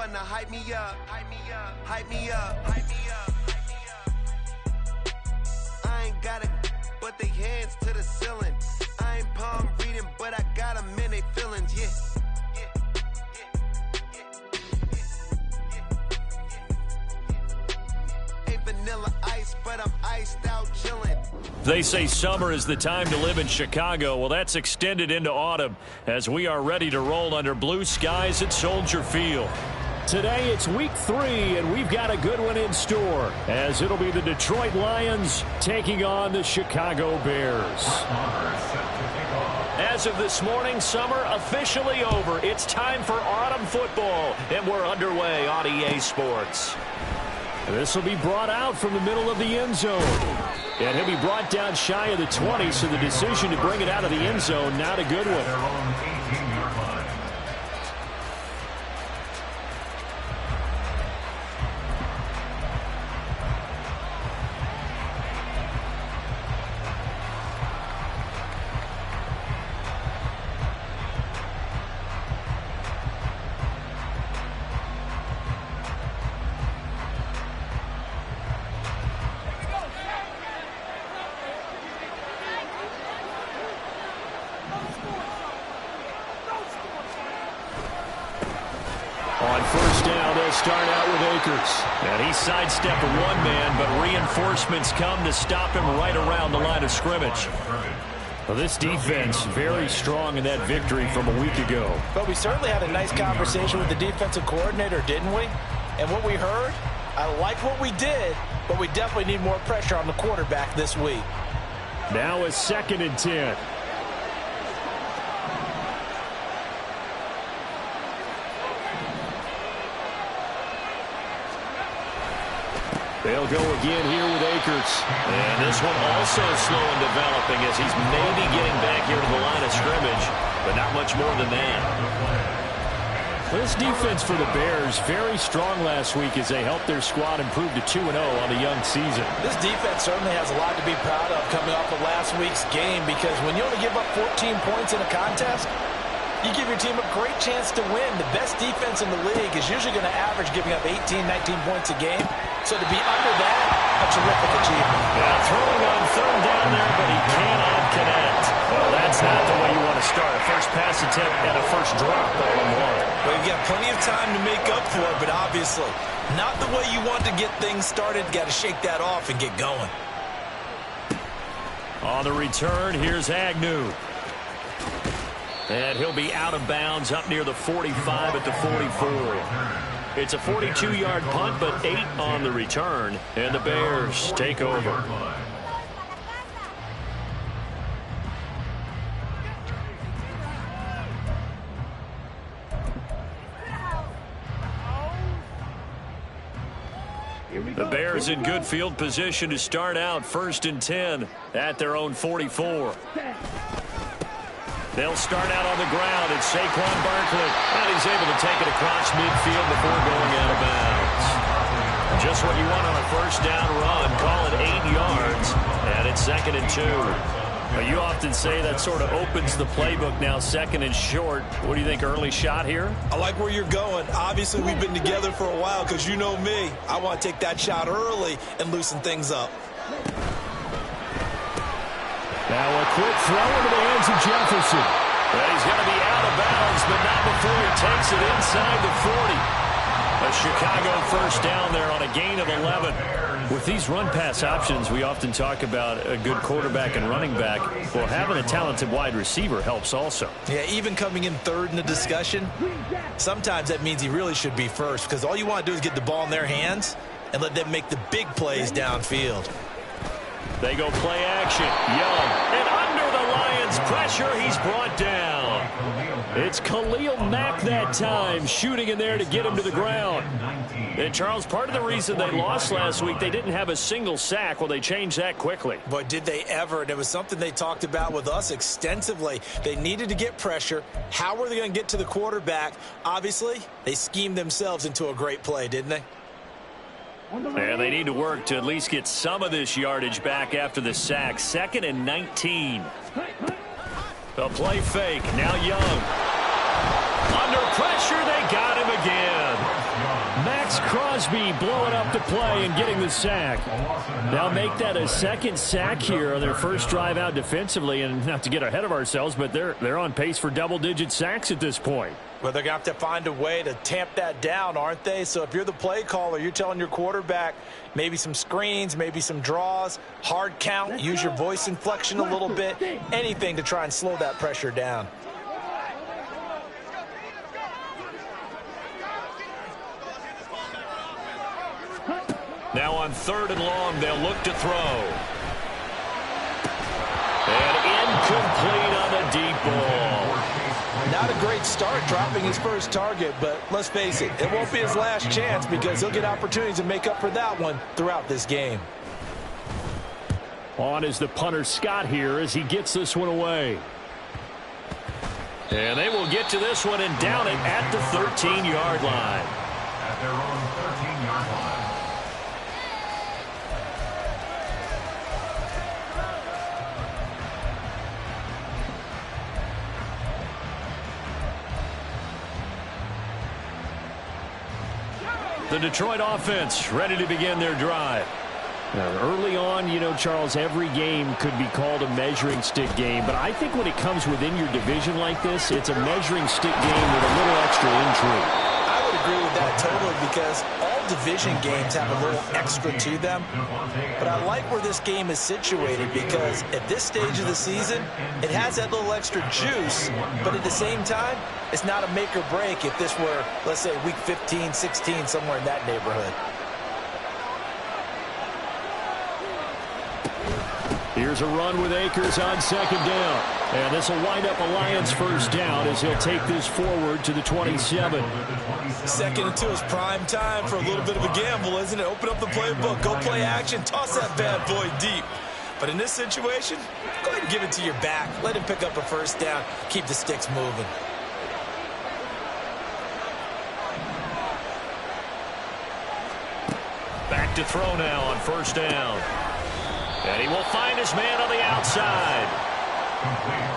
wanna hype me up, hype me up, hype me up, hype me up. I ain't got it, but they hands to the ceiling. I ain't palm reading, but I got them in they feelings, yeah. Vanilla ice, but I'm iced out chilling. They say summer is the time to live in Chicago. Well, that's extended into autumn as we are ready to roll under blue skies at Soldier Field. Today it's week 3, and we've got a good one in store as it'll be the Detroit Lions taking on the Chicago Bears. As of this morning, summer officially over. It's time for autumn football, and we're underway on EA Sports. This will be brought out from the middle of the end zone. And he'll be brought down shy of the 20, so the decision to bring it out of the end zone, not a good one. On first down, they'll start out with Akers. And he sidestepped one man, but reinforcements come to stop him right around the line of scrimmage. Well, this defense very strong in that victory from a week ago. But we certainly had a nice conversation with the defensive coordinator, didn't we? And what we heard, I like what we did, but we definitely need more pressure on the quarterback this week. Now a 2nd and 10. They'll go again here with Akers. And this one also slow in developing as he's maybe getting back here to the line of scrimmage, but not much more than that. This defense for the Bears, very strong last week as they helped their squad improve to 2-0 on the young season. This defense certainly has a lot to be proud of coming off of last week's game, because when you only give up 14 points in a contest, you give your team a great chance to win. The best defense in the league is usually going to average giving up 18, 19 points a game. So to be under that, a terrific achievement. Yeah, throwing on 3rd down there, but he cannot connect. Well, that's not the way you want to start. A first pass attempt and a first drop all in one. Well, you've got plenty of time to make up for it, but obviously not the way you want to get things started. Got to shake that off and get going. On the return, here's Agnew. And he'll be out of bounds up near the 45 at the 44. It's a 42-yard punt, but 8 on the return, and the Bears take over. The Bears in good field position to start out 1st and 10 at their own 44. They'll start out on the ground. It's Saquon Barkley. And he's able to take it across midfield before going out of bounds. Just what you want on a first down run. Call it 8 yards. And it's 2nd and 2. Well, you often say that sort of opens the playbook now, 2nd and short. What do you think, early shot here? I like where you're going. Obviously, we've been together for a while because you know me. I want to take that shot early and loosen things up. Now a quick throw into the hands of Jefferson. Well, he's going to be out of bounds, but not before he takes it inside the 40. A Chicago first down there on a gain of 11. With these run-pass options, we often talk about a good quarterback and running back. Well, having a talented wide receiver helps also. Yeah, even coming in 3rd in the discussion, sometimes that means he really should be first, because all you want to do is get the ball in their hands and let them make the big plays downfield. They go play action. Young. And under the Lions' pressure, he's brought down. It's Khalil Mack that time, shooting in there to get him to the ground. And, Charles, part of the reason they lost last week, they didn't have a single sack. Well, they changed that quickly. But did they ever? And it was something they talked about with us extensively. They needed to get pressure. How were they going to get to the quarterback? Obviously, they schemed themselves into a great play, didn't they? And they need to work to at least get some of this yardage back after the sack. 2nd and 19. The play fake. Now Young. Under pressure, they got him again. Maxx Crosby blowing up the play and getting the sack. They'll make that a second sack here on their first drive out defensively. And not to get ahead of ourselves, but they're on pace for double-digit sacks at this point. Well, they're going to have to find a way to tamp that down, aren't they? So if you're the play caller, you're telling your quarterback maybe some screens, maybe some draws, hard count, use your voice inflection a little bit, anything to try and slow that pressure down. Now on 3rd and long, they'll look to throw. And incomplete on the deep ball. Not a great start dropping his first target, but let's face it, it won't be his last chance because he'll get opportunities to make up for that one throughout this game. On is the punter Scott here as he gets this one away. And they will get to this one and down it at the 13-yard line. At their own 13-yard line. The Detroit offense ready to begin their drive. Now, early on, you know, Charles, every game could be called a measuring stick game. But I think when it comes within your division like this, it's a measuring stick game with a little extra intrigue. I would agree with that totally because all division games have a little extra to them. But I like where this game is situated because at this stage of the season, it has that little extra juice. But at the same time, it's not a make or break if this were, let's say, week 15, 16, somewhere in that neighborhood. Here's a run with Akers on 2nd down. And this will wind up a Lions first down as he'll take this forward to the 27. 2nd and 2 is prime time for a little bit of a gamble, isn't it? Open up the playbook, go play action, toss that bad boy deep. But in this situation, go ahead and give it to your back. Let him pick up a first down, keep the sticks moving. Back to throw now on 1st down. And he will find his man on the outside.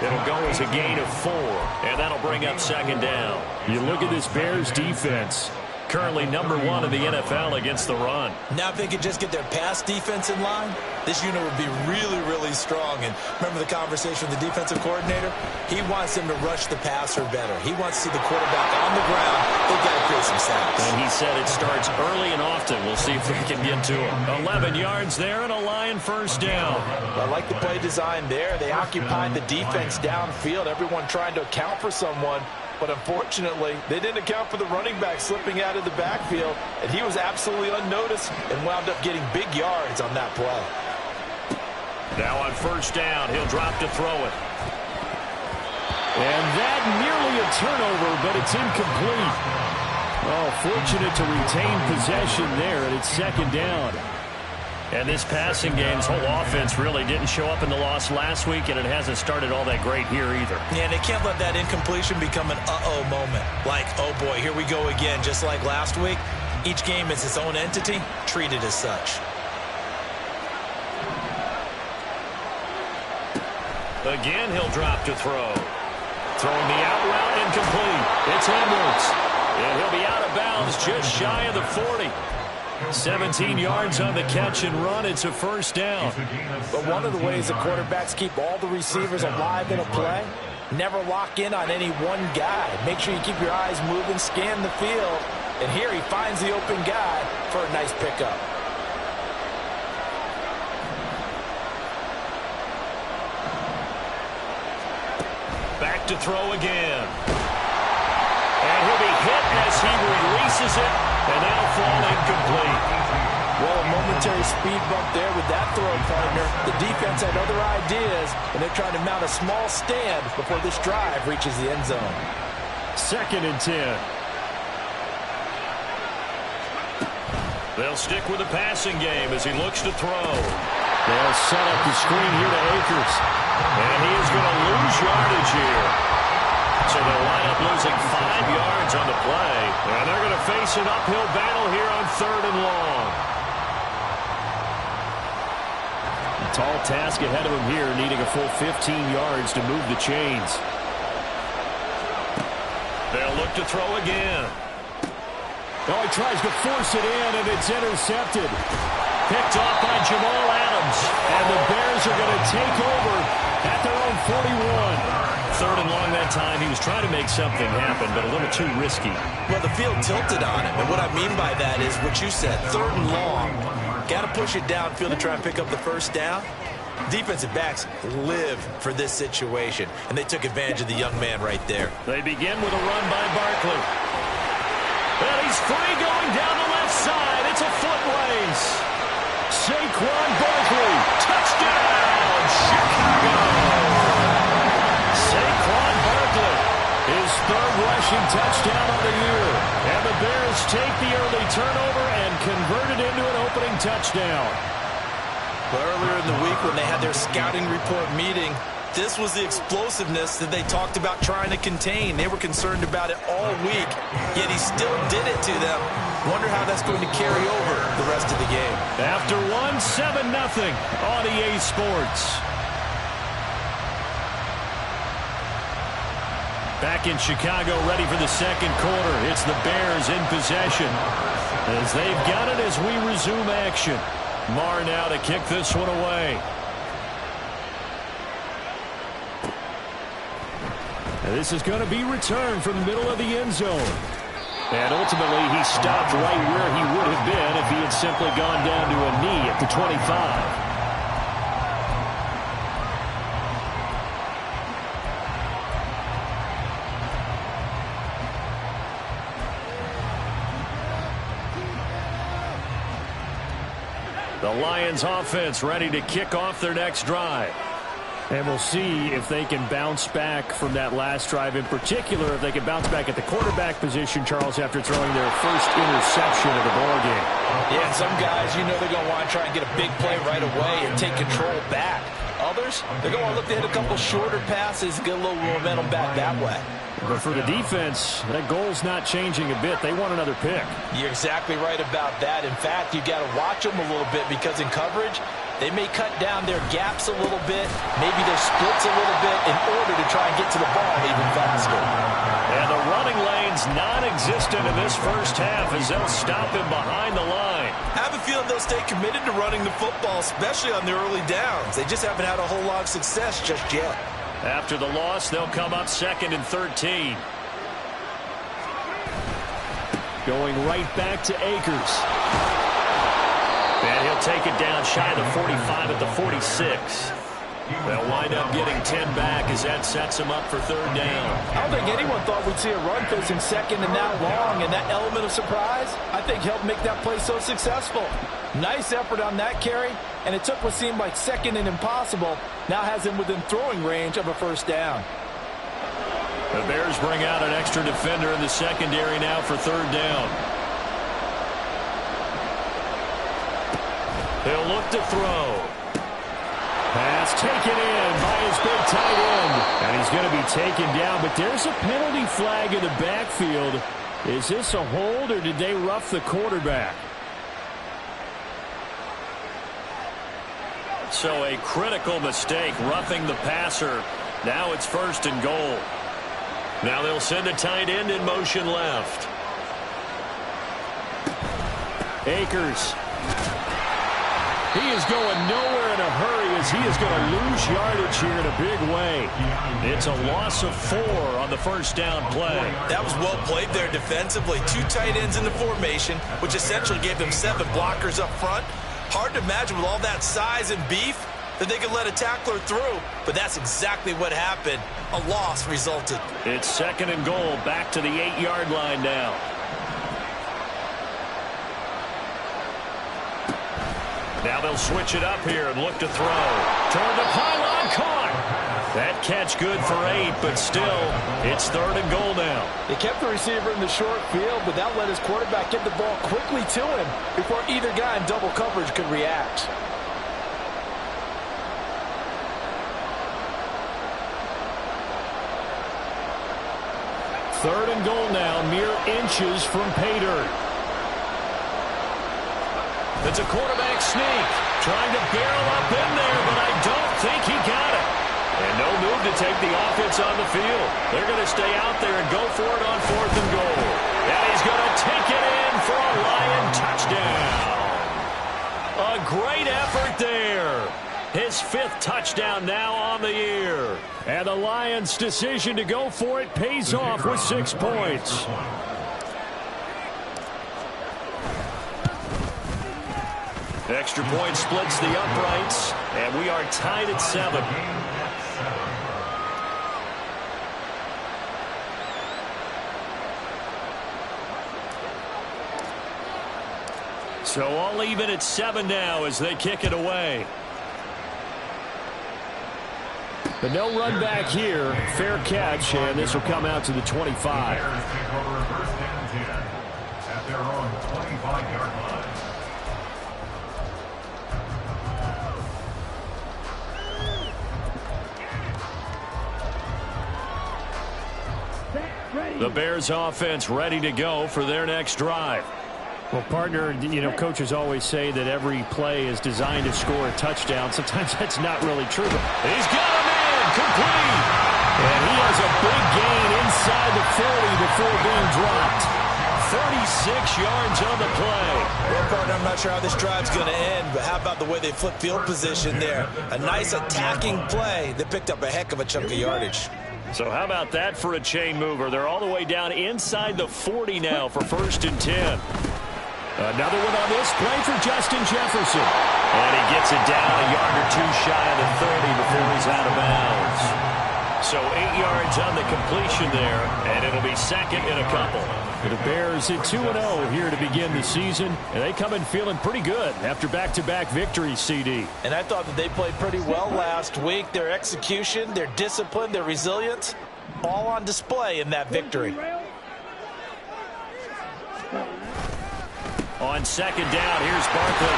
It'll go as a gain of 4, and that'll bring up 2nd down. You look at this Bears defense. Currently number 1 in the NFL against the run. Now if they could just get their pass defense in line, this unit would be really, really strong. And remember the conversation with the defensive coordinator? He wants them to rush the passer better. He wants to see the quarterback on the ground. They've got to create some sacks. And he said it starts early and often. We'll see if they can get to him. 11 yards there and a Lion first down. I like the play design there. They occupied the defense downfield, everyone trying to account for someone. But unfortunately, they didn't account for the running back slipping out of the backfield, and he was absolutely unnoticed and wound up getting big yards on that play. Now on 1st down, he'll drop to throw it. And that nearly a turnover, but it's incomplete. Oh, fortunate to retain possession there, and it's 2nd down. And this passing game's whole offense really didn't show up in the loss last week, and it hasn't started all that great here either. Yeah, they can't let that incompletion become an uh-oh moment. Like, oh boy, here we go again, just like last week. Each game is its own entity, treated as such. Again, he'll drop to throw. Throwing the out route, incomplete. It's Edwards. And he'll be out of bounds just shy of the 40. 17 yards on the catch and run. It's a first down. But one of the ways the quarterbacks keep all the receivers alive in a play, never lock in on any one guy. Make sure you keep your eyes moving, scan the field. And here he finds the open guy for a nice pickup. Back to throw again. And he'll be hit as he releases it, and that'll fall incomplete. Well, a momentary speed bump there with that throw, partner. The defense had other ideas, and they're trying to mount a small stand before this drive reaches the end zone. 2nd and 10. They'll stick with the passing game as he looks to throw. They'll set up the screen here to Akers. And he is going to lose yardage here. So they'll wind up losing 5 yards on the play. And they're going to face an uphill battle here on 3rd and long. A tall task ahead of him here, needing a full 15 yards to move the chains. They'll look to throw again. Oh, he tries to force it in, and it's intercepted. Picked off by Jamal Adams. And the Bears are going to take over at their own 41. 3rd and long that time. He was trying to make something happen, but a little too risky. Well, the field tilted on him, and what I mean by that is what you said, 3rd and long. Got to push it downfield to try and pick up the first down. Defensive backs live for this situation, and they took advantage of the young man right there. They begin with a run by Barkley. And he's free going down the left side. It's a foot race. Saquon Barkley, touchdown, Chicago. Saquon Barkley, his 3rd rushing touchdown on the year. And the Bears take the early turnover and convert it into an opening touchdown. But earlier in the week when they had their scouting report meeting, this was the explosiveness that they talked about trying to contain. They were concerned about it all week, yet he still did it to them. Wonder how that's going to carry over the rest of the game. After 7-0 on EA Sports. Back in Chicago, ready for the second quarter. It's the Bears in possession as they've got it as we resume action. Marr now to kick this one away. And this is going to be returned from the middle of the end zone. And ultimately, he stopped right where he would have been if he had simply gone down to a knee at the 25. The Lions offense ready to kick off their next drive. And we'll see if they can bounce back from that last drive, in particular, if they can bounce back at the quarterback position, Charles, after throwing their first interception of the ballgame. Yeah, and some guys, you know they're going to want to try and get a big play right away and take control back. Others, they're going to look to hit a couple shorter passes, get a little momentum back that way. But for the defense, that goal's not changing a bit. They want another pick. You're exactly right about that. In fact, you got to watch them a little bit because in coverage, they may cut down their gaps a little bit, maybe their splits a little bit in order to try and get to the ball even faster. And the running lane's non-existent in this first half as they'll stop him behind the line. I have a feeling they'll stay committed to running the football, especially on the early downs. They just haven't had a whole lot of success just yet. After the loss, they'll come up 2nd and 13. Going right back to Akers. And he'll take it down shy of the 45 at the 46. They'll wind up getting 10 back as that sets them up for 3rd down. I don't think anyone thought we'd see a run facing 2nd and that long, and that element of surprise, I think, helped make that play so successful. Nice effort on that carry, and it took what seemed like 2nd and impossible, now has him within throwing range of a 1st down. The Bears bring out an extra defender in the secondary now for 3rd down. He'll look to throw. Pass taken in by his big tight end. And he's going to be taken down, but there's a penalty flag in the backfield. Is this a hold, or did they rough the quarterback? So a critical mistake, roughing the passer. Now it's 1st and goal. Now they'll send a tight end in motion left. Akers. He is going nowhere in a hurry as he is going to lose yardage here in a big way. It's a loss of 4 on the 1st down play. That was well played there defensively. 2 tight ends in the formation, which essentially gave them 7 blockers up front. Hard to imagine with all that size and beef that they could let a tackler through, but that's exactly what happened. A loss resulted. It's 2nd and goal, back to the 8-yard line now. Now they'll switch it up here and look to throw. Toward the pylon, caught. That catch good for 8, but still, it's 3rd and goal now. They kept the receiver in the short field, but that let his quarterback get the ball quickly to him before either guy in double coverage could react. Third and goal now, mere inches from pay dirt. It's a quarterback sneak, trying to barrel up in there, but I don't think he got it. And no move to take the offense on the field. They're going to stay out there and go for it on 4th and goal. And he's going to take it in great effort there. His 5th touchdown now on the year. And the Lions' decision to go for it pays off with 6 points. Extra point splits the uprights, and we are tied at 7. So all even at 7 now as they kick it away. But no run back here. Fair catch, and this will come out to the 25. Bears take over 1st and 10 at their own 25-yard line. The Bears offense ready to go for their next drive. Well, partner, coaches always say that every play is designed to score a touchdown. Sometimes that's not really true. He's got a man complete. And he has a big gain inside the 40 before being dropped. 36 yards on the play. Well, partner, I'm not sure how this drive's going to end, but how about the way they flip field position there? A nice attacking play that picked up a heck of a chunk of yardage. So how about that for a chain mover? They're all the way down inside the 40 now for 1st and 10. Another one on this play for Justin Jefferson. And he gets it down a yard or 2 shy of the 30 before he's out of bounds. So 8 yards on the completion there, and it'll be 2nd and a couple. The Bears at 2-0 here to begin the season, and they come in feeling pretty good after back-to-back victories, CD. And I thought that they played pretty well last week. Their execution, their discipline, their resilience, all on display in that victory. On 2nd down, here's Barkley.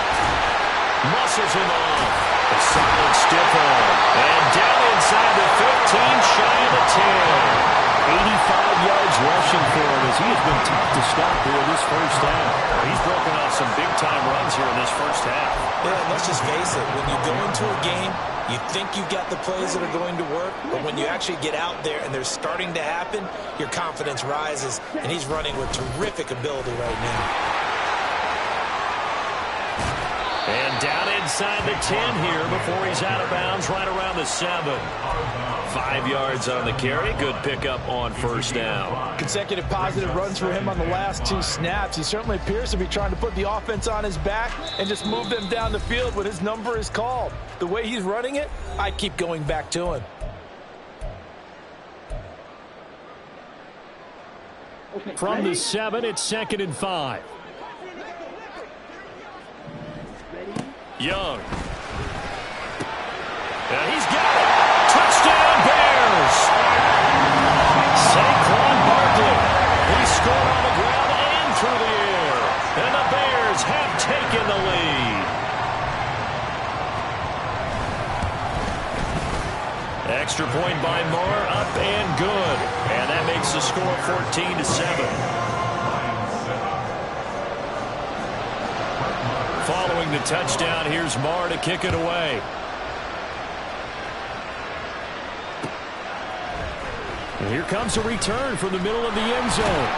Muscles him off. A solid stiff arm. And down inside the 15, shy of the 10. 85 yards rushing for him as he has been tough to stop here in this first half. He's broken off some big-time runs here in this first half. Yeah, let's just face it. When you go into a game, you think you've got the plays that are going to work, but when you actually get out there and they're starting to happen, your confidence rises, and he's running with terrific ability right now. And down inside the 10 here before he's out of bounds right around the 7. 5 yards on the carry. Good pickup on 1st down. Consecutive positive runs for him on the last 2 snaps. He certainly appears to be trying to put the offense on his back and just move them down the field when his number is called. The way he's running it, I keep going back to him. From the 7, it's 2nd and 5. Young. And he's got it. Touchdown, Bears. Saquon Barkley. He scored on the ground and through the air. And the Bears have taken the lead. Extra point by Moore, up and good. And that makes the score 14-7. Following the touchdown, here's Marr to kick it away. And here comes a return from the middle of the end zone.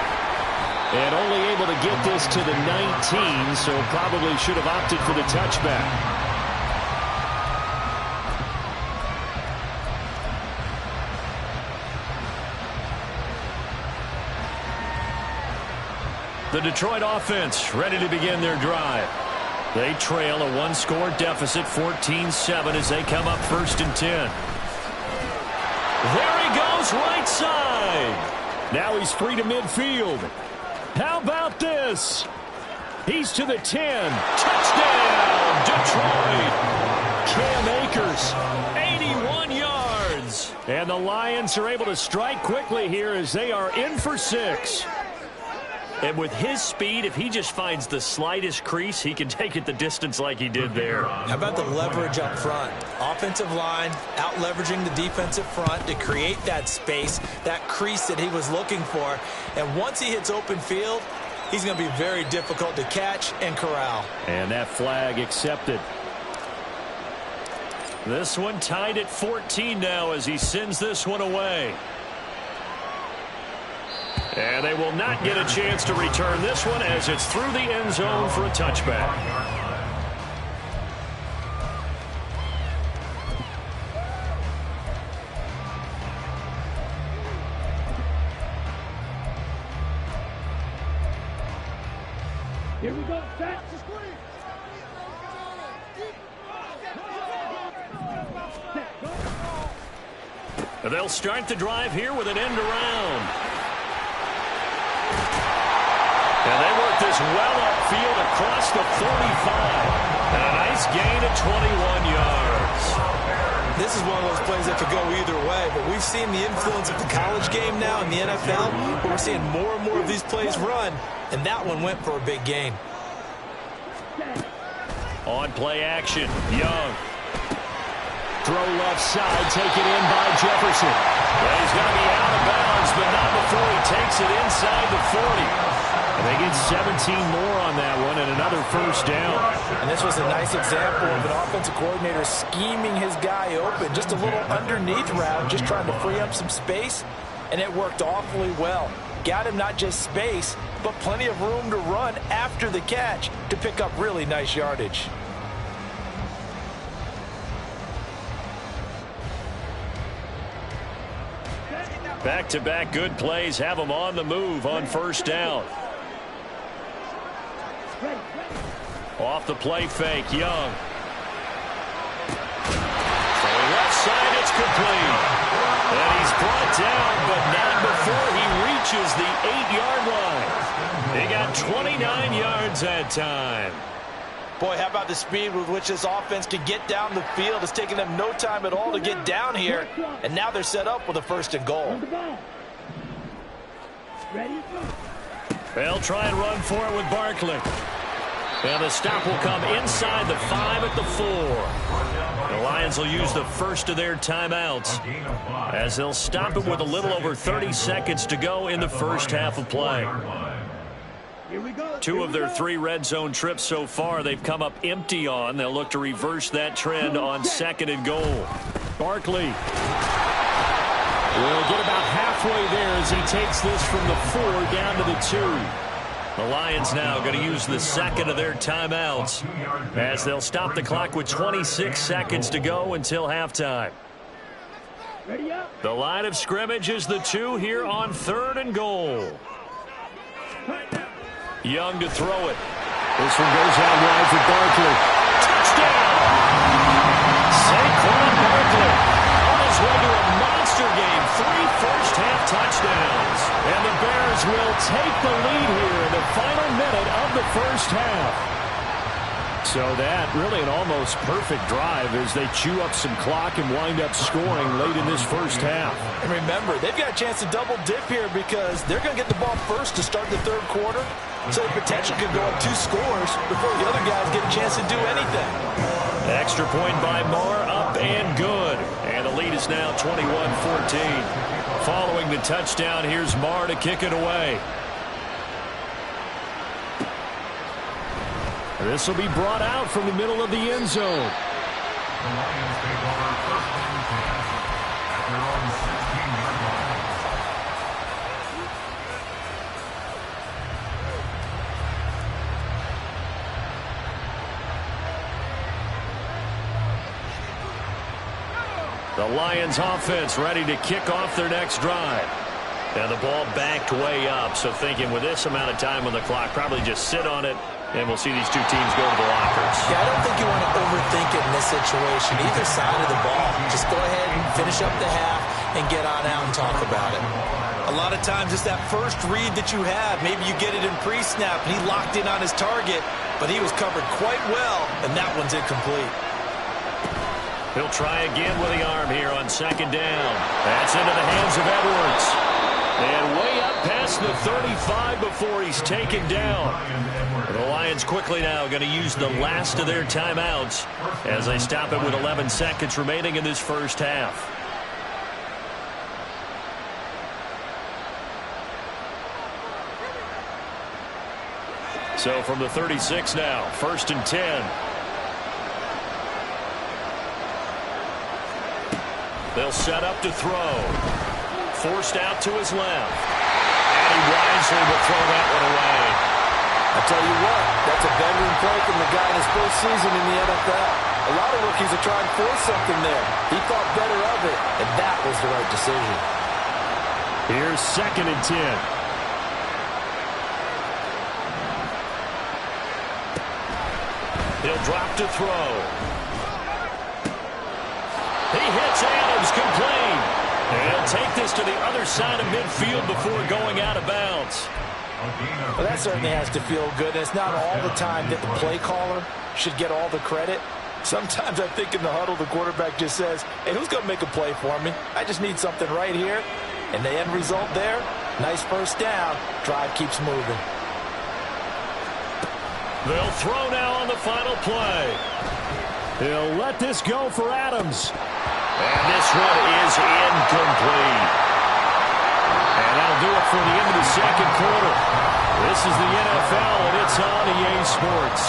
And only able to get this to the 19, so probably should have opted for the touchback. The Detroit offense ready to begin their drive. They trail a 1-score deficit, 14-7, as they come up 1st and 10. There he goes, right side. Now he's free to midfield. How about this? He's to the 10. Touchdown, Detroit. Cam Akers, 81 yards. And the Lions are able to strike quickly here as they are in for 6. And with his speed, if he just finds the slightest crease, he can take it the distance like he did there. How about the leverage up front? Offensive line out leveraging the defensive front to create that space, that crease that he was looking for. And once he hits open field, he's going to be very difficult to catch and corral. And that flag accepted. This one tied at 14 now as he sends this one away. And they will not get a chance to return this one as it's through the end zone for a touchback. Here we go, set. They'll start the drive here with an end around. And they work this well upfield across the 45. And a nice gain of 21 yards. This is one of those plays that could go either way, but we've seen the influence of the college game now in the NFL, where we're seeing more and more of these plays run, and that one went for a big gain. On play action, Young. Throw left side, taken in by Jefferson. Well, he's going to be out of bounds, but not before he takes it inside the 40. And they get 17 more on that one and another first down. And this was a nice example of an offensive coordinator scheming his guy open. Just a little underneath route, just trying to free up some space, and it worked awfully well. Got him not just space, but plenty of room to run after the catch to pick up really nice yardage. Back-to-back good plays have them on the move on first down. Off the play fake, Young. Throwing left side, it's complete. And he's brought down, but not before he reaches the 8-yard line. He got 29 yards that time. Boy, how about the speed with which this offense can get down the field? It's taking them no time at all to get down here. And now they're set up with a 1st and goal. They'll try and run for it with Barkley. And the stop will come inside the 5 at the 4. The Lions will use the first of their timeouts as they'll stop it with a little over 30 seconds to go in the first half of play. 2 of their 3 red zone trips so far they've come up empty on. They'll look to reverse that trend on 2nd and goal. Barkley will get about halfway there as he takes this from the 4 down to the 2. The Lions now going to use the 2nd of their timeouts as they'll stop the clock with 26 seconds to go until halftime. The line of scrimmage is the 2 here on 3rd and goal. Young to throw it. This one goes out wide for Barkley. Touchdown! Saquon Barkley on his way to a monster game. 3 first-half touchdowns. And the Bears will take the lead here in the final minute of the first half. So that really an almost perfect drive as they chew up some clock and wind up scoring late in this first half. And remember, they've got a chance to double dip here because they're going to get the ball first to start the 3rd quarter. So the potential could go up 2 scores before the other guys get a chance to do anything. Extra point by Marr, up and good. And the lead is now 21-14. Following the touchdown, here's Marr to kick it away. This will be brought out from the middle of the end zone. The Lions take over 1st and 10 at their own 16-yard line. The Lions offense ready to kick off their next drive. And the ball backed way up, so thinking with this amount of time on the clock, probably just sit on it, and we'll see these 2 teams go to the lockers. Yeah, I don't think you want to overthink it in this situation, either side of the ball. Just go ahead and finish up the half and get on out and talk about it. A lot of times it's that first read that you have. Maybe you get it in pre-snap, and he locked in on his target, but he was covered quite well, and that one's incomplete. He'll try again with the arm here on 2nd down. That's into the hands of Edwards. And way up past the 35 before he's taken down. The Lions quickly now going to use the last of their timeouts as they stop it with 11 seconds remaining in this first half. So from the 36 now, 1st and 10. They'll set up to throw. Forced out to his left. And he wisely will throw that one away. I tell you what, that's a veteran play from the guy in his first season in the NFL. A lot of rookies are trying to force something there. He thought better of it, and that was the right decision. Here's 2nd and 10. He'll drop to throw. He hits Adams complete. He'll take this to the other side of midfield before going out of bounds. Well, that certainly has to feel good. It's not all the time that the play caller should get all the credit. Sometimes I think in the huddle, the quarterback just says, hey, who's going to make a play for me? I just need something right here. And the end result there, nice first down. Drive keeps moving. They'll throw now on the final play. He'll let this go for Adams. And this one is incomplete. And that'll do it for the end of the second quarter. This is the NFL, and it's on EA Sports.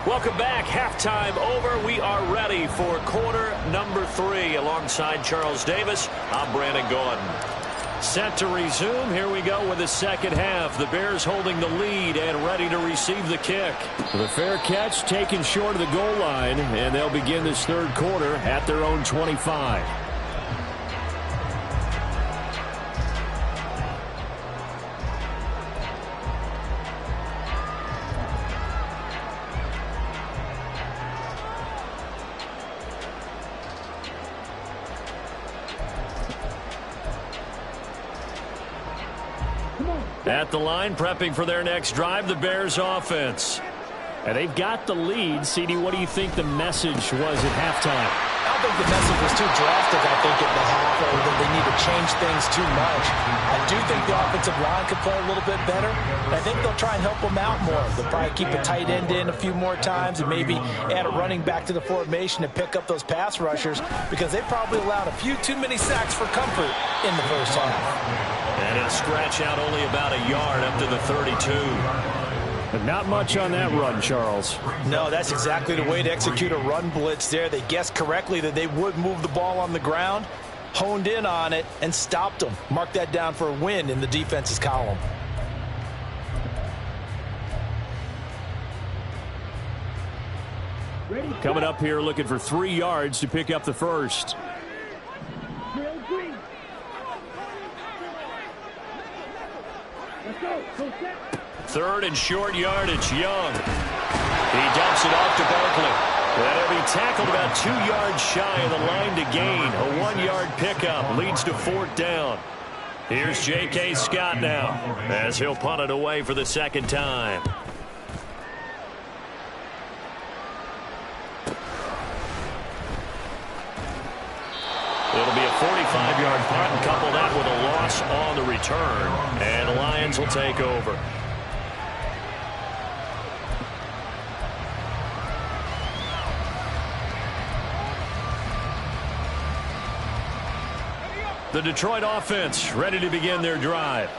Welcome back. Halftime over. We are ready for quarter number 3. Alongside Charles Davis, I'm Brandon Gordon. Set to resume. Here we go with the second half. The Bears holding the lead and ready to receive the kick. The fair catch taken short of the goal line, and they'll begin this third quarter at their own 25. At the line, prepping for their next drive, the Bears offense. And they've got the lead. CD, what do you think the message was at halftime? I don't think the message was too drastic, I think, at the half, or that they need to change things too much. I do think the offensive line could play a little bit better. I think they'll try and help them out more. They'll probably keep a tight end in a few more times and maybe add a running back to the formation to pick up those pass rushers, because they probably allowed a few too many sacks for comfort in the first half. And it'll scratch out only about a yard up to the 32. But not much on that run, Charles. No, that's exactly the way to execute a run blitz there. They guessed correctly that they would move the ball on the ground, honed in on it, and stopped them. Mark that down for a win in the defense's column. Coming up here looking for 3 yards to pick up the first. Third and short yardage, Young. He dumps it off to Barkley. And he'll be tackled about 2 yards shy of the line to gain. A 1-yard pickup leads to 4th down. Here's J.K. Scott now as he'll punt it away for the second time. It'll be a 45-yard punt, and couple that with a loss on the return. And the Lions will take over. The Detroit offense ready to begin their drive.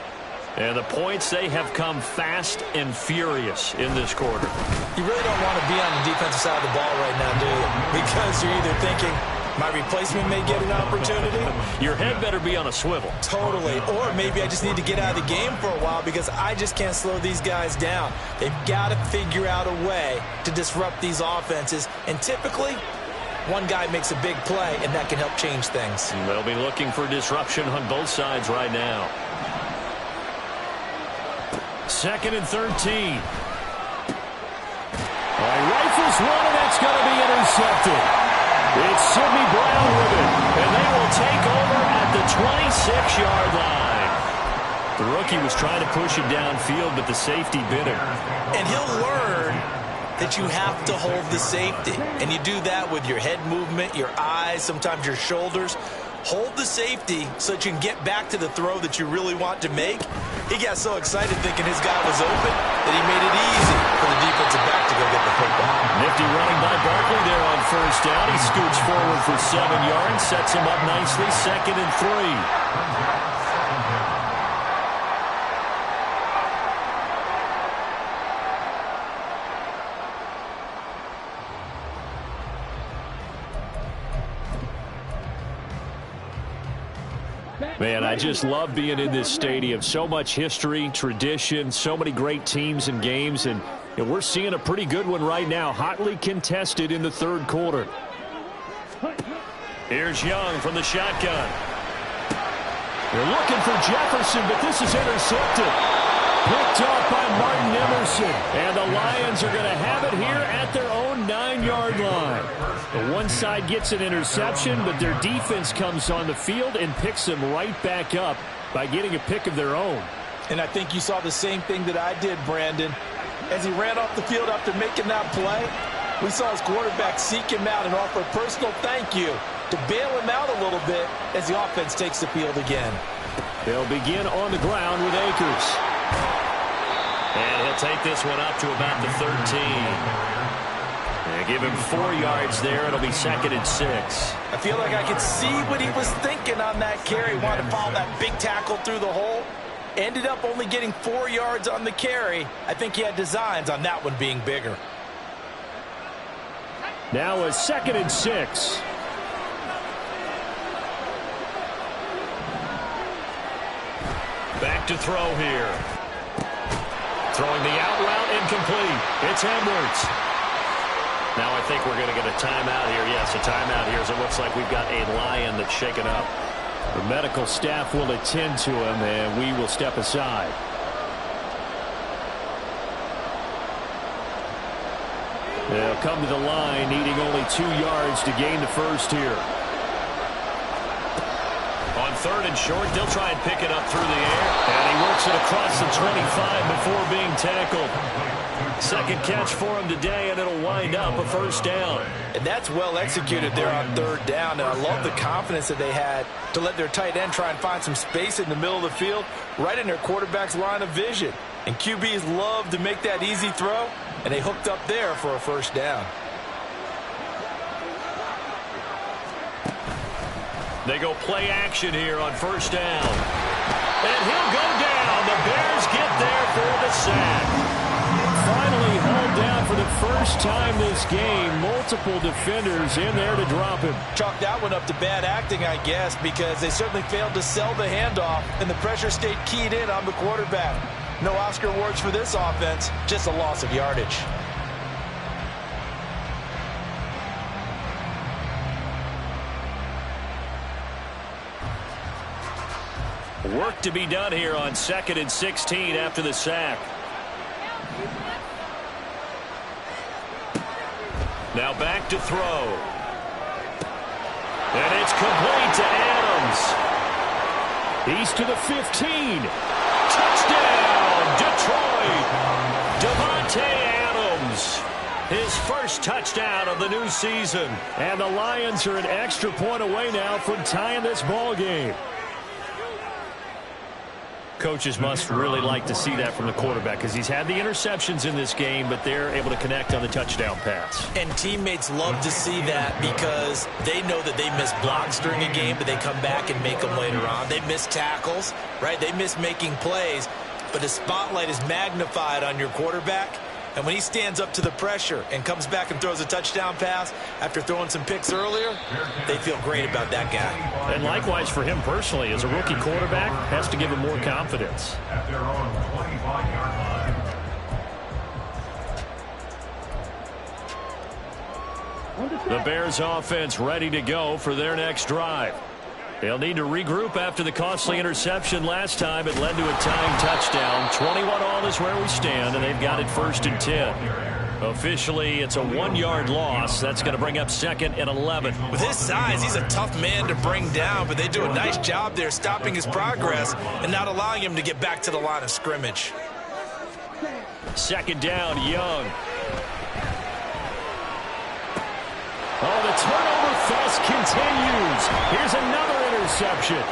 And the points, they have come fast and furious in this quarter. You really don't want to be on the defensive side of the ball right now, do you? Because you're either thinking, my replacement may get an opportunity. Your head better be on a swivel. Totally. Or maybe I just need to get out of the game for a while because I just can't slow these guys down. They've got to figure out a way to disrupt these offenses. And typically, one guy makes a big play, and that can help change things. And they'll be looking for disruption on both sides right now. 2nd and 13. Rifles one, and that's going to be intercepted. It's Sidney Brown with it, and they will take over at the 26-yard line. The rookie was trying to push it downfield, but the safety bit him. And he'll learn that you have to hold the safety. And you do that with your head movement, your eyes, sometimes your shoulders. Hold the safety so that you can get back to the throw that you really want to make. He got so excited thinking his guy was open that he made it easy for the defensive back to go get the football. Nifty running by Barkley there on first down. He scoots forward for 7 yards, sets him up nicely, 2nd and 3. Man, I just love being in this stadium. So much history, tradition, so many great teams and games, and we're seeing a pretty good one right now, hotly contested in the third quarter. Here's Young from the shotgun. They're looking for Jefferson, but this is intercepted. Picked off by Martin Emerson. And the Lions are going to have it here at their own 9-yard line. The one side gets an interception, but their defense comes on the field and picks them right back up by getting a pick of their own. And I think you saw the same thing that I did, Brandon. As he ran off the field after making that play, we saw his quarterback seek him out and offer a personal thank you to bail him out a little bit as the offense takes the field again. They'll begin on the ground with Akers. And he'll take this one up to about the 13. And give him 4 yards there. It'll be 2nd and 6. I feel like I could see what he was thinking on that carry. Wanted to follow that big tackle through the hole. Ended up only getting 4 yards on the carry. I think he had designs on that one being bigger. Now a 2nd and 6. Back to throw here. Throwing the out route incomplete. It's Edwards. Now I think we're going to get a timeout here. Yes, a timeout here as it looks like we've got a Lion that's shaken up. The medical staff will attend to him, and we will step aside. They'll come to the line, needing only 2 yards to gain the first here. On 3rd and short, they'll try and pick it up through the air. And he works it across the 25 before being tackled. Second catch for him today, and it'll wind up a first down. And that's well executed there on 3rd down. And I love the confidence that they had to let their tight end try and find some space in the middle of the field, right in their quarterback's line of vision. And QBs love to make that easy throw, and they hooked up there for a first down. They go play action here on 1st down. And he'll go down. The Bears get there for the sack. Finally hauled down for the first time this game. Multiple defenders in there to drop him. Chalk that one up to bad acting, I guess, because they certainly failed to sell the handoff, and the pressure stayed keyed in on the quarterback. No Oscar awards for this offense, just a loss of yardage. Work to be done here on 2nd and 16 after the sack. Now back to throw. And it's complete to Adams. He's to the 15. Touchdown, Detroit. Davante Adams. His first touchdown of the new season. And the Lions are an extra point away now from tying this ball game. Coaches must really like to see that from the quarterback because he's had the interceptions in this game, but they're able to connect on the touchdown pass. And teammates love to see that because they know that they miss blocks during a game, but they come back and make them later on. They miss tackles, right? They miss making plays, but the spotlight is magnified on your quarterback. And when he stands up to the pressure and comes back and throws a touchdown pass after throwing some picks earlier, they feel great about that guy. And likewise for him personally, as a rookie quarterback, has to give him more confidence. At their own 25-yard line. The Bears offense ready to go for their next drive. They'll need to regroup after the costly interception last time. It led to a tying touchdown. 21-all is where we stand, and they've got it 1st and 10. Officially, it's a 1-yard loss. That's going to bring up 2nd and 11. With his size, he's a tough man to bring down, but they do a nice job there stopping his progress and not allowing him to get back to the line of scrimmage. 2nd down, Young. Oh, the turnover fest continues. Here's another interception.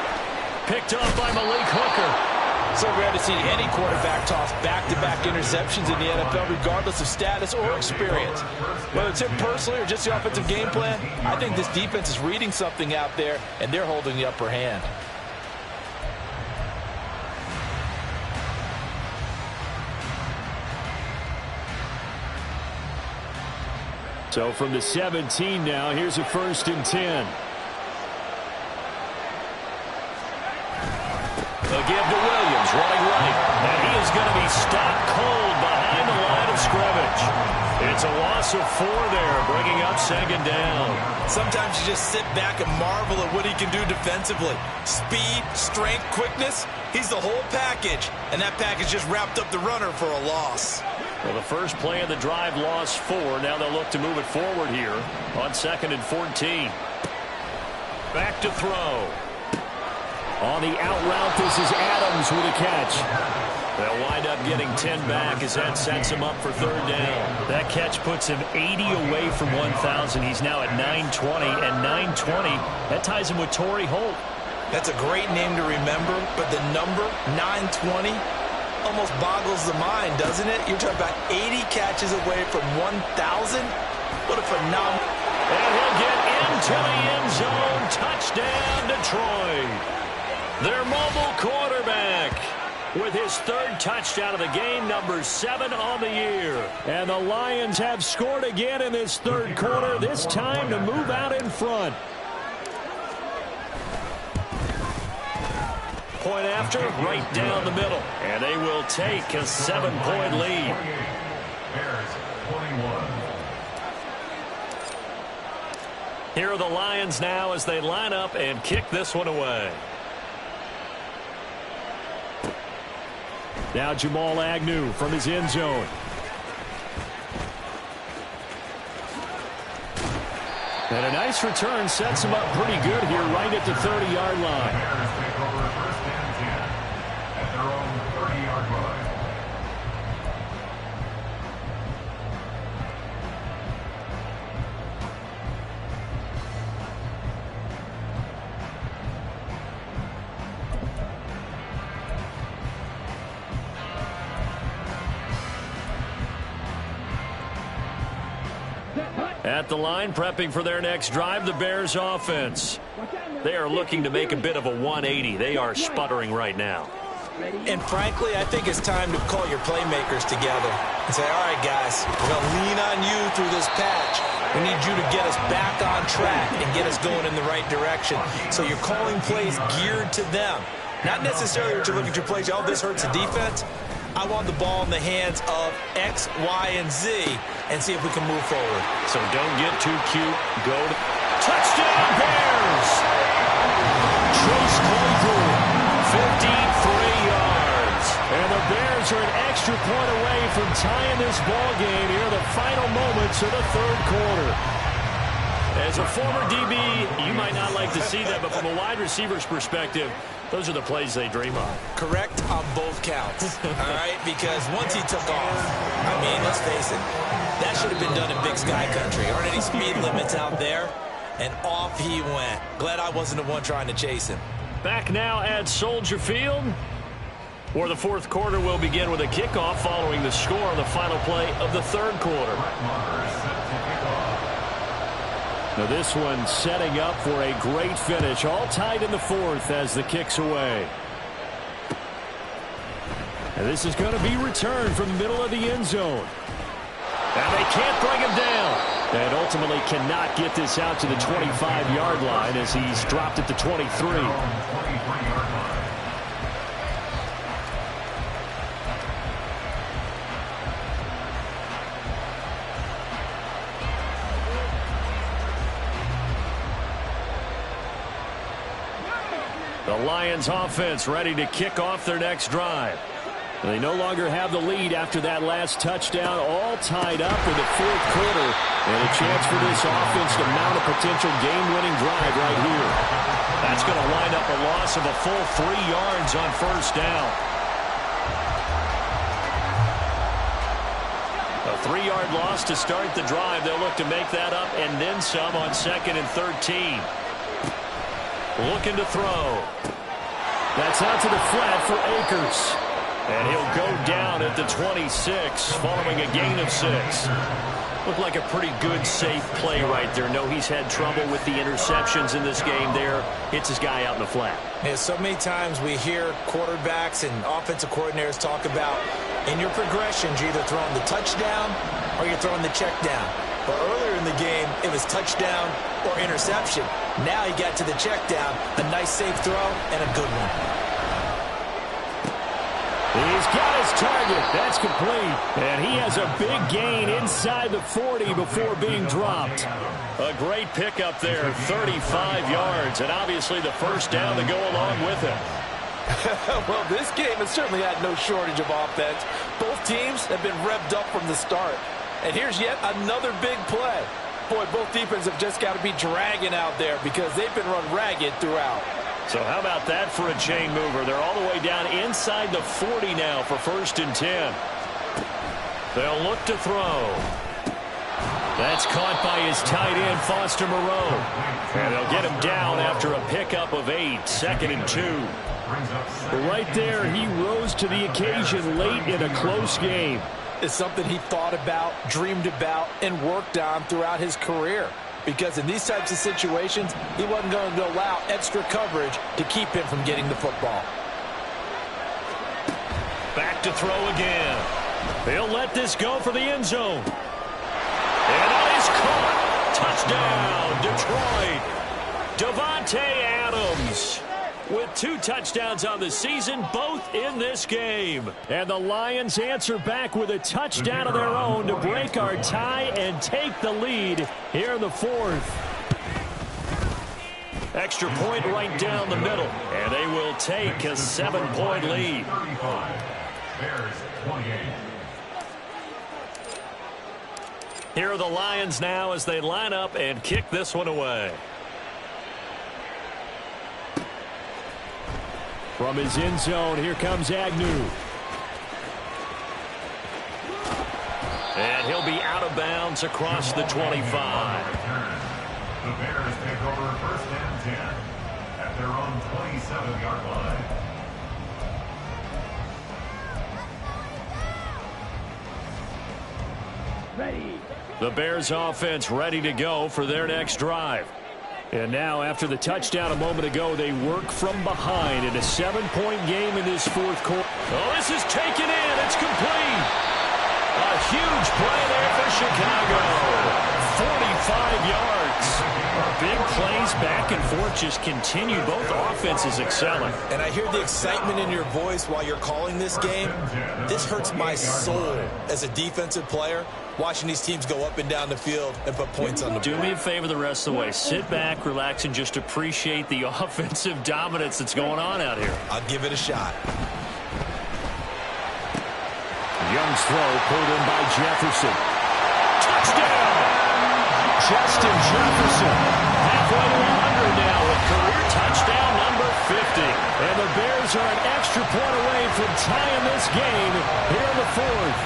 Picked off by Malik Hooker. So rare to see any quarterback toss back-to-back interceptions in the NFL, regardless of status or experience. Whether it's him personally or just the offensive game plan, I think this defense is reading something out there, and they're holding the upper hand. So from the 17 now, here's a 1st and 10. They'll give to Williams, running right. And he is going to be stopped cold behind the line of scrimmage. It's a loss of 4 there, bringing up second down. Sometimes you just sit back and marvel at what he can do defensively. Speed, strength, quickness, he's the whole package. And that package just wrapped up the runner for a loss. Well, the first play of the drive lost 4. Now they'll look to move it forward here on 2nd and 14. Back to throw. On the out route, this is Adams with a catch. They'll wind up getting 10 back as that sets him up for 3rd down. That catch puts him 80 away from 1,000. He's now at 920, and 920, that ties him with Torrey Holt. That's a great name to remember, but the number, 920, almost boggles the mind, doesn't it? You're talking about 80 catches away from 1,000? What a phenomenal... And he'll get into the end zone. Touchdown, Detroit. Their mobile quarterback with his 3rd touchdown of the game, number 7 on the year. And the Lions have scored again in this 3rd quarter, this time to move out in front. Point after, right down the middle. And they will take a 7-point lead. Bears 21. Here are the Lions now as they line up and kick this one away. Now Jamal Agnew from his end zone. And a nice return sets him up pretty good here right at the 30-yard line. Bears take over 1st and 10 at their own 30-yard line. At the line, prepping for their next drive, the Bears offense. They are looking to make a bit of a 180. They are sputtering right now. And frankly, I think it's time to call your playmakers together and say, all right, guys, we're going to lean on you through this patch. We need you to get us back on track and get us going in the right direction. So you're calling plays geared to them. Not necessarily to look at your plays, oh, this hurts the defense. I want the ball in the hands of X, Y, and Z and see if we can move forward. So don't get too cute. Go to touchdown Bears! Chase Claypool, 53 yards. And the Bears are an extra point away from tying this ball game here in the final moments of the 3rd quarter. As a former DB, you might not like to see that, but from a wide receiver's perspective, those are the plays they dream of. Correct on both counts, all right? Because once he took off, I mean, let's face it, that should have been done in Big Sky Country. Aren't any speed limits out there? And off he went. Glad I wasn't the one trying to chase him. Back now at Soldier Field, where the 4th quarter will begin with a kickoff following the score on the final play of the 3rd quarter. Now this one setting up for a great finish, all tied in the 4th as the kick's away. And this is going to be returned from the middle of the end zone. And they can't bring him down. And ultimately cannot get this out to the 25-yard line as he's dropped at the 23. The Lions offense ready to kick off their next drive. They no longer have the lead after that last touchdown, all tied up in the 4th quarter. And a chance for this offense to mount a potential game-winning drive right here. That's going to wind up a loss of a full 3 yards on 1st down. A 3-yard loss to start the drive. They'll look to make that up and then some on 2nd and 13. Looking to throw. That's out to the flat for Akers. And he'll go down at the 26 following a gain of 6. Looked like a pretty good, safe play right there. No, he's had trouble with the interceptions in this game there. Hits his guy out in the flat. Yeah, so many times we hear quarterbacks and offensive coordinators talk about in your progressions, you're either throwing the touchdown or you're throwing the check down. But earlier in the game, it was touchdown or interception. Now he got to the check down, a nice safe throw, and a good one. He's got his target. That's complete. And he has a big gain inside the 40 before being dropped. A great pickup there, 35 yards, and obviously the first down to go along with it. Well, this game has certainly had no shortage of offense. Both teams have been revved up from the start. And here's yet another big play. Boy, both defenses have just got to be dragging out there because they've been run ragged throughout. So how about that for a chain mover? They're all the way down inside the 40 now for 1st and 10. They'll look to throw. That's caught by his tight end, Foster Moreau. And they'll get him down after a pickup of 8, 2nd and 2. Right there, he rose to the occasion late in a close game. It's something he thought about, dreamed about, and worked on throughout his career. Because in these types of situations, he wasn't going to allow extra coverage to keep him from getting the football. Back to throw again. He'll let this go for the end zone. And that is caught. Touchdown, Detroit. Davante Adams with 2 touchdowns on the season, both in this game. And the Lions answer back with a touchdown of their own to break our tie and take the lead here in the 4th. Extra point right down the middle, and they will take a 7-point lead. Bears 28. Here are the Lions now as they line up and kick this one away. From his end zone, here comes Agnew. And he'll be out of bounds across the 25. The Bears take over 1st and 10 at their own 27-yard line. Ready. The Bears offense ready to go for their next drive. And now, after the touchdown a moment ago, they work from behind in a 7-point game in this 4th quarter. Oh, this is taken in. It's complete. A huge play there for Chicago. 45 yards. Big plays back and forth just continued. Both offenses excelling. And I hear the excitement in your voice while you're calling this game. This hurts my soul as a defensive player, watching these teams go up and down the field and put points on the board. Do me a favor the rest of the way. Sit back, relax, and just appreciate the offensive dominance that's going on out here. I'll give it a shot. Young's throw pulled in by Jefferson. Touchdown! Justin Jefferson. Halfway to 100 now with career touchdown number 50. And the Bears are an extra point away from tying this game here in the 4th.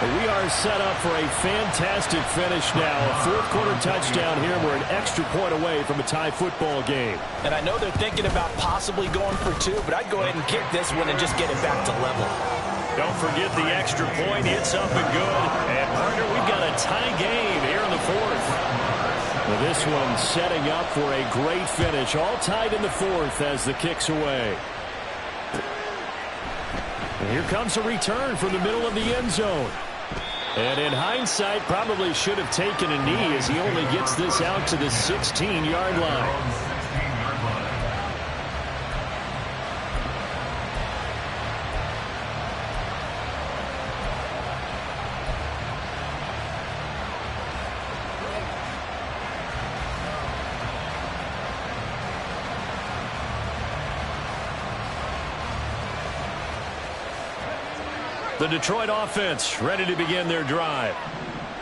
We are set up for a fantastic finish now. A 4th quarter touchdown here. We're an extra point away from a tie football game. And I know they're thinking about possibly going for 2, but I'd go ahead and kick this one and just get it back to level. Don't forget the extra point. It's up and good. And, partner, we've got a tie game here in the 4th. Well, this one setting up for a great finish. All tied in the 4th as the kick's away. And here comes a return from the middle of the end zone. And in hindsight, probably should have taken a knee as he only gets this out to the 16-yard line. The Detroit offense ready to begin their drive.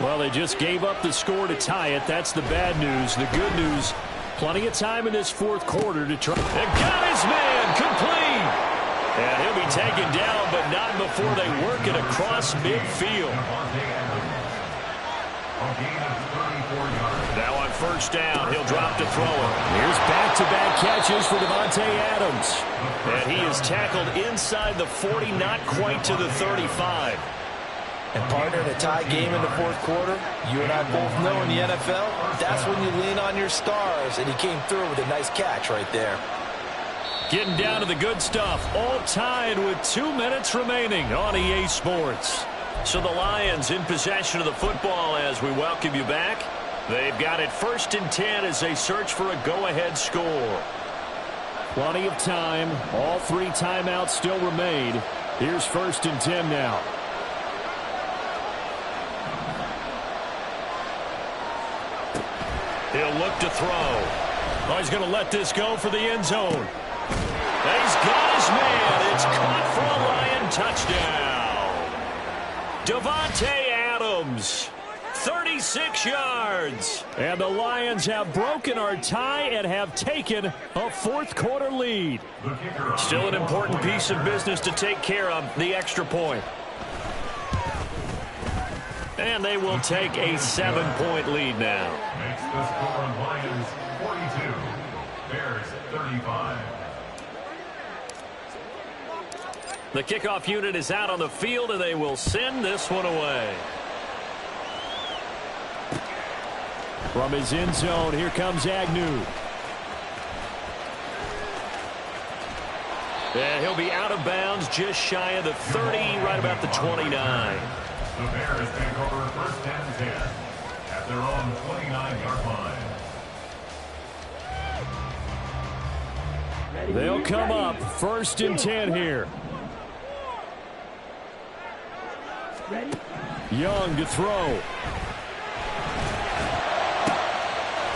Well, they just gave up the score to tie it. That's the bad news. The good news, plenty of time in this 4th quarter to try. And got his man complete. And he'll be taken down, but not before they work it across midfield. Now on 1st down, he'll drop to throw it. Here's back-to-back catches for Davante Adams. And he is tackled inside the 40, not quite to the 35. And partner, in a tie game in the 4th quarter, you and I both know in the NFL, that's when you lean on your stars, and he came through with a nice catch right there. Getting down to the good stuff, all tied with 2 minutes remaining on EA Sports. So the Lions in possession of the football as we welcome you back. They've got it 1st and 10 as they search for a go-ahead score. Plenty of time. All 3 timeouts still remain. Here's 1st and 10 now. He'll look to throw. Oh, he's going to let this go for the end zone. He's got his man. It's caught for a Lion touchdown. Davante Adams, 36 yards. And the Lions have broken our tie and have taken a 4th quarter lead. Still an important piece of business to take care of, the extra point. And they will take a 7-point lead now. Makes the score Lions 42, Bears 35. The kickoff unit is out on the field, and they will send this one away. From his end zone, here comes Agnew. And he'll be out of bounds just shy of the 30, right about the 29. The Bears take over 1st and 10 at their own 29-yard line. They'll come up 1st and 10 here. Young to throw.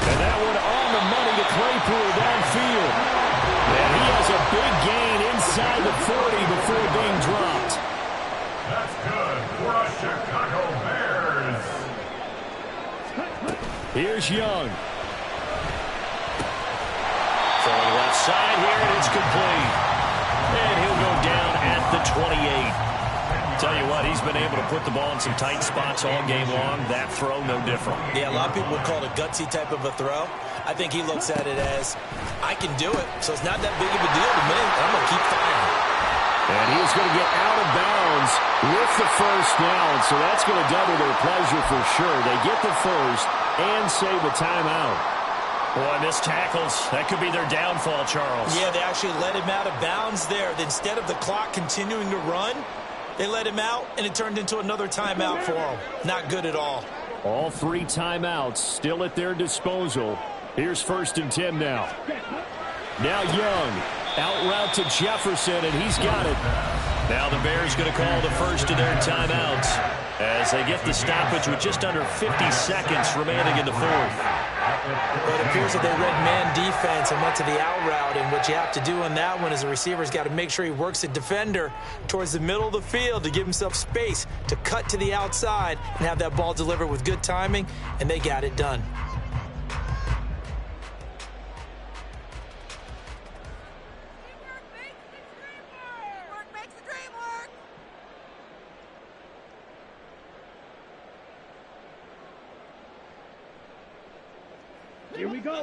And that one on the money to Claypool downfield. And he has a big gain inside the 40 before being dropped. That's good for the Chicago Bears. Here's Young. Throwing left side here, and it's complete. And he'll go down at the 28. Tell you what, he's been able to put the ball in some tight spots all game long. That throw, no different. Yeah, a lot of people would call it a gutsy type of a throw. I think he looks at it as, I can do it, so it's not that big of a deal to me. I'm going to keep firing. And he's going to get out of bounds with the 1st down, so that's going to double their pleasure for sure. They get the 1st and save a timeout. Boy, missed tackles. That could be their downfall, Charles. Yeah, they actually let him out of bounds there. Instead of the clock continuing to run, they let him out, and it turned into another timeout for him. Not good at all. All 3 timeouts still at their disposal. Here's 1st and 10 now. Now Young. Out route to Jefferson, and he's got it. Now the Bears going to call the first of their timeouts as they get the stoppage with just under 50 seconds remaining in the 4th. Well, it appears that they read man defense and went to the out route, and what you have to do on that one is the receiver's got to make sure he works the defender towards the middle of the field to give himself space to cut to the outside and have that ball delivered with good timing, and they got it done.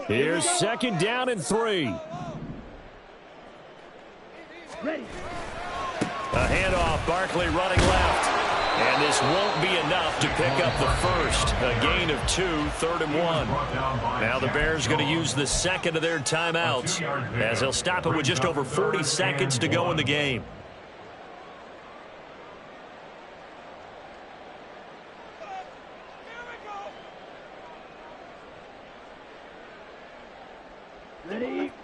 Here's 2nd down and 3. A handoff, Barkley running left. And this won't be enough to pick up the 1st. A gain of 2, 3rd and 1. Now the Bears going to use the 2nd of their timeouts as they'll stop it with just over 40 seconds to go in the game.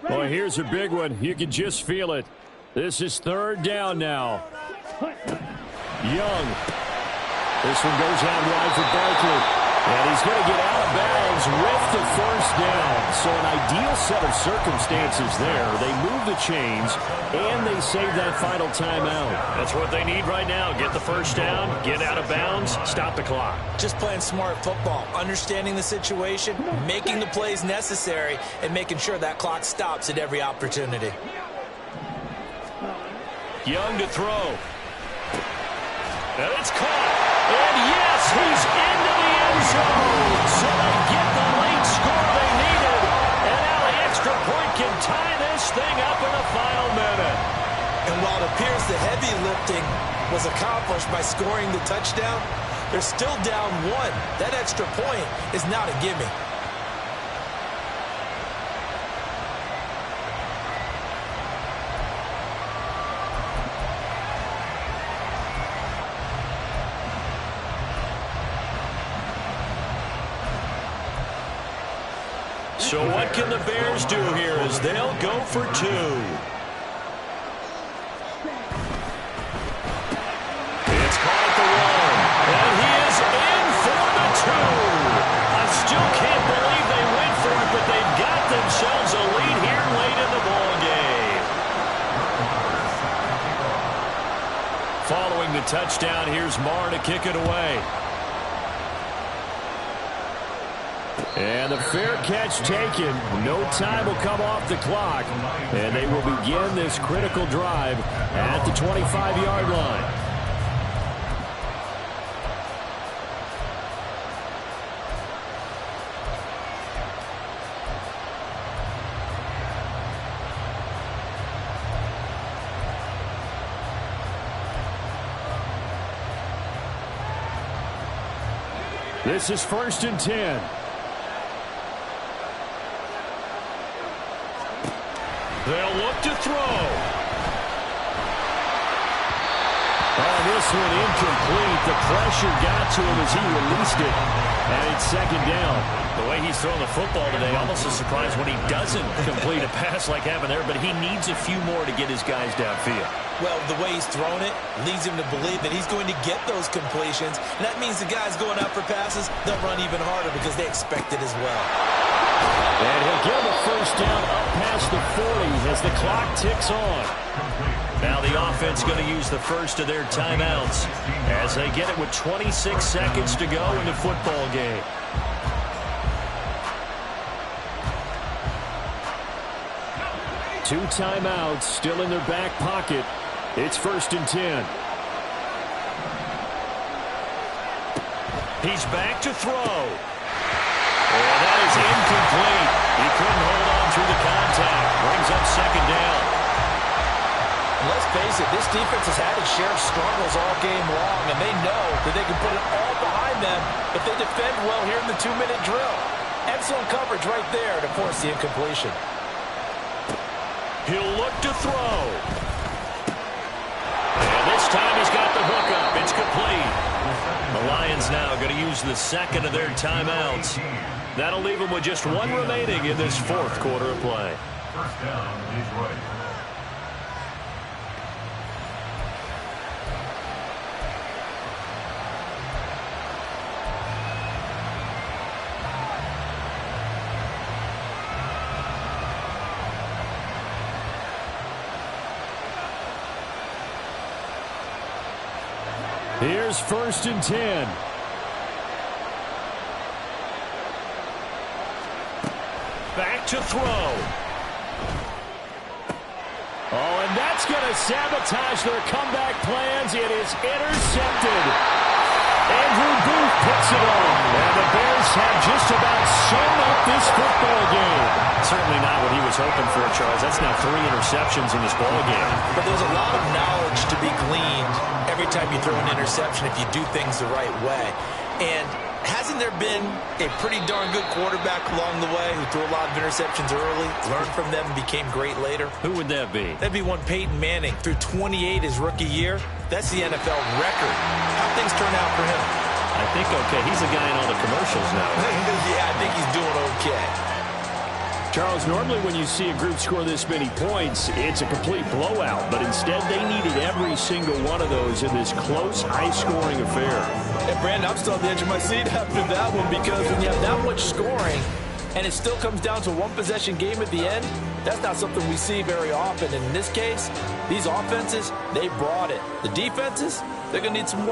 Boy, here's a big one. You can just feel it. This is 3rd down now. Young. This one goes out wide for Barkley. And he's going to get out of bounds with the 1st down. So an ideal set of circumstances there. They move the chains, and they save that final timeout. That's what they need right now. Get the 1st down, get out of bounds, stop the clock. Just playing smart football, understanding the situation, making the plays necessary, and making sure that clock stops at every opportunity. Young to throw. And it's caught. And yes, he's into the end zone. So they get the late score they needed. And now the extra point can tie this thing up in the final minute. And while it appears the heavy lifting was accomplished by scoring the touchdown, they're still down 1. That extra point is not a gimme. So what can the Bears do here as they'll go for two? It's caught at the one, and he is in for the two. I still can't believe they went for it, but they've got themselves a lead here late in the ballgame. Following the touchdown, here's Marr to kick it away. And the fair catch taken. No time will come off the clock. And they will begin this critical drive at the 25-yard line. This is 1st and 10. They'll look to throw. Oh, this one incomplete. The pressure got to him as he released it. And it's 2nd down. The way he's throwing the football today, almost a surprise when he doesn't complete a pass like happened there, but he needs a few more to get his guys downfield. Well, the way he's thrown it leads him to believe that he's going to get those completions. And that means the guys going out for passes, they'll run even harder because they expect it as well. And he'll get the 1st down up past the 40 as the clock ticks on. Now the offense going to use the first of their timeouts as they get it with 26 seconds to go in the football game. Two timeouts still in their back pocket. It's 1st and 10. He's back to throw. Oh, that is incomplete. He couldn't hold on through the contact. Brings up 2nd down. Let's face it, this defense has had its share of struggles all game long, and they know that they can put it all behind them if they defend well here in the 2-minute drill. Excellent coverage right there to force the incompletion. He'll look to throw. And this time he's got the hook up. It's complete. The Lions now going to use the 2nd of their timeouts. That'll leave them with just one remaining in this 4th quarter of play. 1st down, Detroit. Here's 1st and 10. Back to throw. Oh, and that's going to sabotage their comeback plans. It is intercepted. Andrew Booth puts it on. And the Bears have just about sewn up this football game. Certainly not what he was hoping for, Charles. That's now 3 interceptions in this ball game. But there's a lot of knowledge to be gleaned every time you throw an interception if you do things the right way. And hasn't there been a pretty darn good quarterback along the way who threw a lot of interceptions early, learned from them, and became great later? Who would that be? That'd be one Peyton Manning. Threw 28 his rookie year. That's the NFL record. How things turn out for him? I think okay. He's the guy in all the commercials now. Yeah, I think he's doing okay. Charles, normally when you see a group score this many points, it's a complete blowout. But instead, they needed every single one of those in this close, high-scoring affair. And Brandon, I'm still on the edge of my seat after that one because when you have that much scoring and it still comes down to a one-possession game at the end, that's not something we see very often. And in this case, these offenses, they brought it. The defenses, they're going to need some more